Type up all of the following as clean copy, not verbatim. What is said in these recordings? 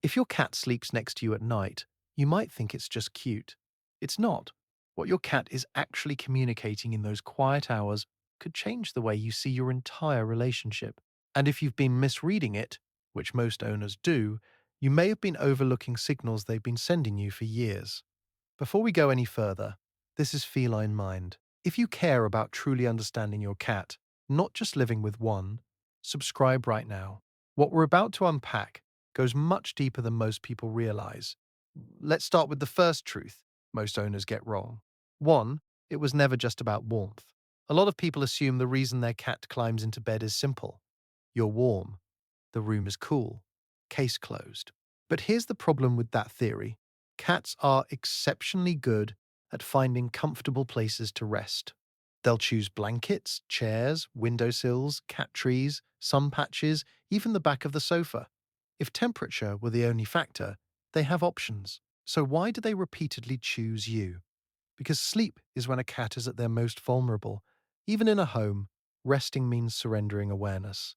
If your cat sleeps next to you at night, you might think it's just cute. It's not. What your cat is actually communicating in those quiet hours could change the way you see your entire relationship. And if you've been misreading it, which most owners do, you may have been overlooking signals they've been sending you for years. Before we go any further, this is Feline Mind. If you care about truly understanding your cat, not just living with one, subscribe right now. What we're about to unpack goes much deeper than most people realize. Let's start with the first truth most owners get wrong. One, it was never just about warmth. A lot of people assume the reason their cat climbs into bed is simple. You're warm. The room is cool. Case closed. But here's the problem with that theory. Cats are exceptionally good at finding comfortable places to rest. They'll choose blankets, chairs, windowsills, cat trees, sun patches, even the back of the sofa. If temperature were the only factor, they have options. So why do they repeatedly choose you? Because sleep is when a cat is at their most vulnerable. Even in a home, resting means surrendering awareness.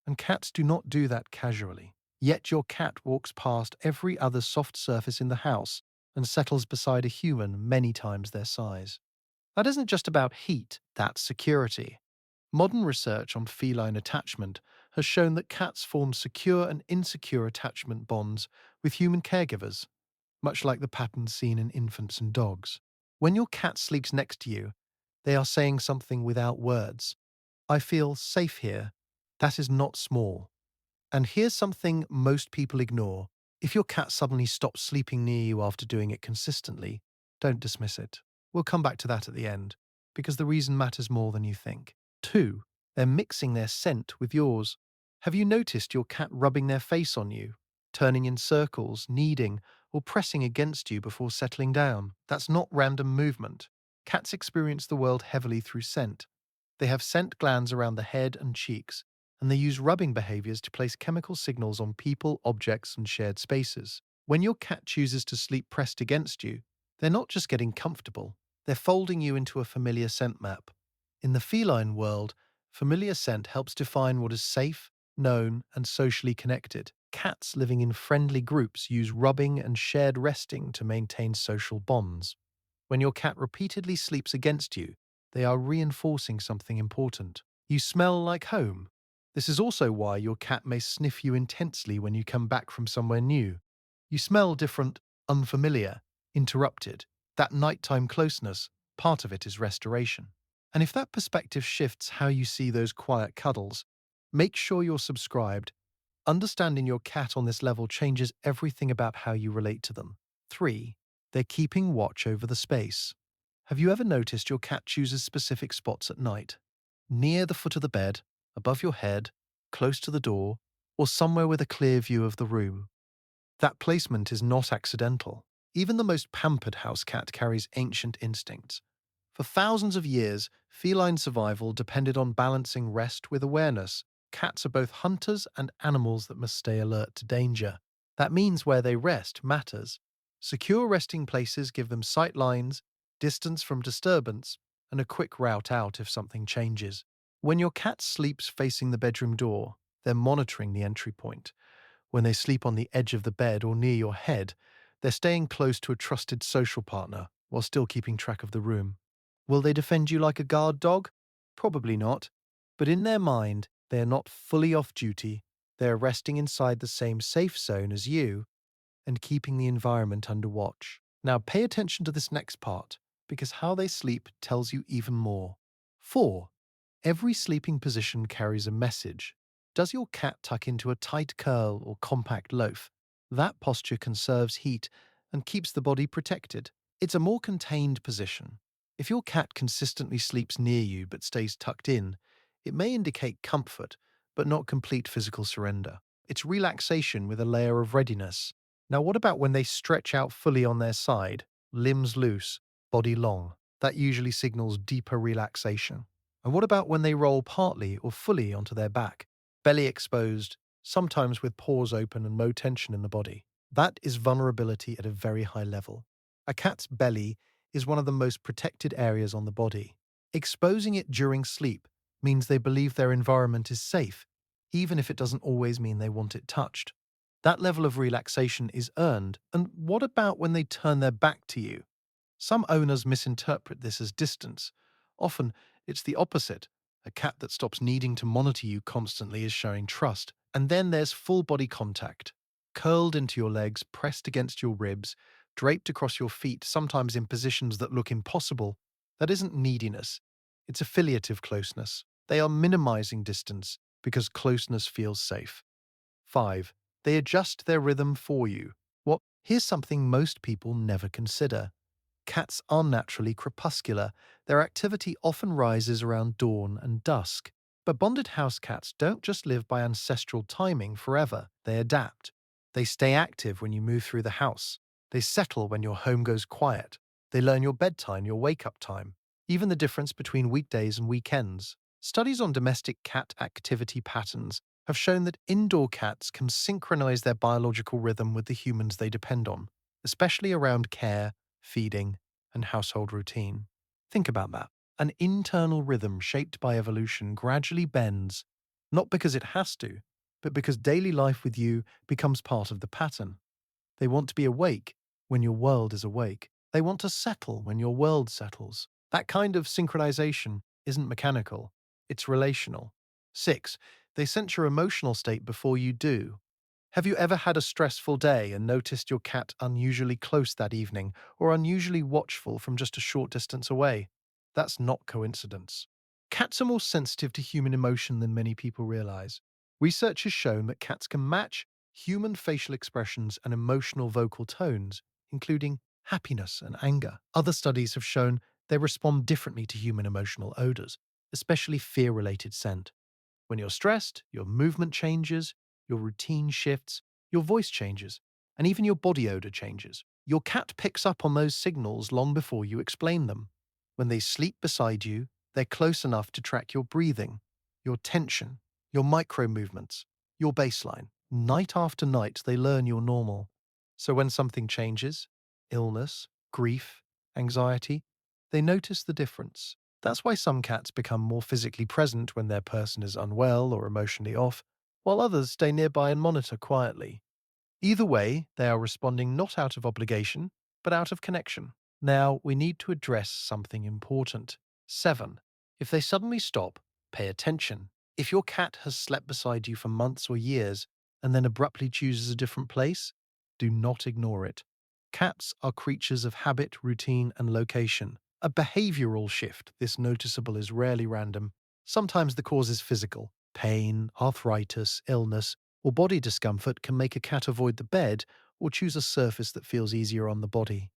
And cats do not do that casually. Yet your cat walks past every other soft surface in the house and settles beside a human many times their size. That isn't just about heat, that's security. Modern research on feline attachment has shown that cats form secure and insecure attachment bonds with human caregivers, much like the patterns seen in infants and dogs. When your cat sleeps next to you, they are saying something without words. I feel safe here. That is not small. And here's something most people ignore. If your cat suddenly stops sleeping near you after doing it consistently, don't dismiss it. We'll come back to that at the end, because the reason matters more than you think. Two, they're mixing their scent with yours. Have you noticed your cat rubbing their face on you, turning in circles, kneading, or pressing against you before settling down? That's not random movement. Cats experience the world heavily through scent. They have scent glands around the head and cheeks, and they use rubbing behaviors to place chemical signals on people, objects, and shared spaces. When your cat chooses to sleep pressed against you, they're not just getting comfortable, they're folding you into a familiar scent map. In the feline world, familiar scent helps define what is safe, known, and socially connected. Cats living in friendly groups use rubbing and shared resting to maintain social bonds. When your cat repeatedly sleeps against you, they are reinforcing something important. You smell like home. This is also why your cat may sniff you intensely when you come back from somewhere new. You smell different, unfamiliar, interrupted. That nighttime closeness, part of it is restoration. And if that perspective shifts how you see those quiet cuddles, make sure you're subscribed. Understanding your cat on this level changes everything about how you relate to them. 3. They're keeping watch over the space. Have you ever noticed your cat chooses specific spots at night? Near the foot of the bed, above your head, close to the door, or somewhere with a clear view of the room? That placement is not accidental. Even the most pampered house cat carries ancient instincts. For thousands of years, feline survival depended on balancing rest with awareness. Cats are both hunters and animals that must stay alert to danger. That means where they rest matters. Secure resting places give them sight lines, distance from disturbance, and a quick route out if something changes. When your cat sleeps facing the bedroom door, they're monitoring the entry point. When they sleep on the edge of the bed or near your head, they're staying close to a trusted social partner while still keeping track of the room. Will they defend you like a guard dog? Probably not. But in their mind, they are not fully off duty. They are resting inside the same safe zone as you and keeping the environment under watch. Now pay attention to this next part, because how they sleep tells you even more. 4. Every sleeping position carries a message. Does your cat tuck into a tight curl or compact loaf? That posture conserves heat and keeps the body protected. It's a more contained position. If your cat consistently sleeps near you but stays tucked in, it may indicate comfort, but not complete physical surrender. It's relaxation with a layer of readiness. Now, what about when they stretch out fully on their side, limbs loose, body long? That usually signals deeper relaxation. And what about when they roll partly or fully onto their back, belly exposed, sometimes with paws open and no tension in the body? That is vulnerability at a very high level. A cat's belly is one of the most protected areas on the body. Exposing it during sleep means they believe their environment is safe, even if it doesn't always mean they want it touched. That level of relaxation is earned. And what about when they turn their back to you? Some owners misinterpret this as distance. Often, it's the opposite. A cat that stops needing to monitor you constantly is showing trust. And then there's full body contact. Curled into your legs, pressed against your ribs, draped across your feet, sometimes in positions that look impossible. That isn't neediness. It's affiliative closeness. They are minimizing distance because closeness feels safe. 5. They adjust their rhythm for you. Here's something most people never consider. Cats are naturally crepuscular. Their activity often rises around dawn and dusk. But bonded house cats don't just live by ancestral timing forever. They adapt. They stay active when you move through the house. They settle when your home goes quiet. They learn your bedtime, your wake-up time, even the difference between weekdays and weekends. Studies on domestic cat activity patterns have shown that indoor cats can synchronize their biological rhythm with the humans they depend on, especially around care, feeding, and household routine. Think about that. An internal rhythm shaped by evolution gradually bends, not because it has to, but because daily life with you becomes part of the pattern. They want to be awake when your world is awake. They want to settle when your world settles. That kind of synchronization isn't mechanical, it's relational. 6. They sense your emotional state before you do. Have you ever had a stressful day and noticed your cat unusually close that evening or unusually watchful from just a short distance away? That's not coincidence. Cats are more sensitive to human emotion than many people realize. Research has shown that cats can match human facial expressions and emotional vocal tones, including happiness and anger. Other studies have shown they respond differently to human emotional odors, especially fear related scent. When you're stressed, your movement changes, your routine shifts, your voice changes, and even your body odor changes. Your cat picks up on those signals long before you explain them. When they sleep beside you, they're close enough to track your breathing, your tension, your micro movements, your baseline. Night after night, they learn you're normal. So when something changes, illness, grief, anxiety, they notice the difference. That's why some cats become more physically present when their person is unwell or emotionally off, while others stay nearby and monitor quietly. Either way, they are responding not out of obligation, but out of connection. Now, we need to address something important. 7. If they suddenly stop, pay attention. If your cat has slept beside you for months or years and then abruptly chooses a different place, do not ignore it. Cats are creatures of habit, routine, and location. A behavioral shift this noticeable is rarely random. Sometimes the cause is physical. Pain, arthritis, illness, or body discomfort can make a cat avoid the bed or choose a surface that feels easier on the body.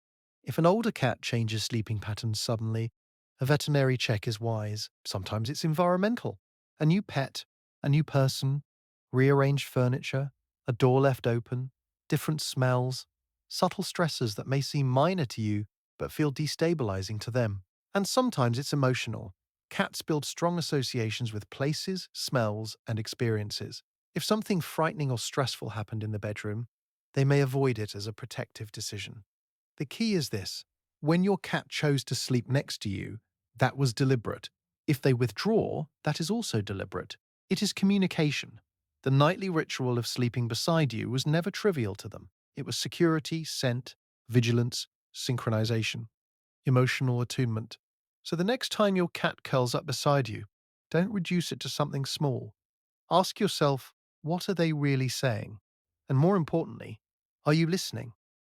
If an older cat changes sleeping patterns suddenly, a veterinary check is wise. Sometimes it's environmental. A new pet, a new person, rearranged furniture, a door left open, different smells, subtle stressors that may seem minor to you but feel destabilizing to them. And sometimes it's emotional. Cats build strong associations with places, smells, and experiences. If something frightening or stressful happened in the bedroom, they may avoid it as a protective decision. The key is this: when your cat chose to sleep next to you, that was deliberate. If they withdraw, that is also deliberate. It is communication. The nightly ritual of sleeping beside you was never trivial to them. It was security, scent, vigilance, synchronization, emotional attunement. So the next time your cat curls up beside you, don't reduce it to something small. Ask yourself, what are they really saying? And more importantly, are you listening?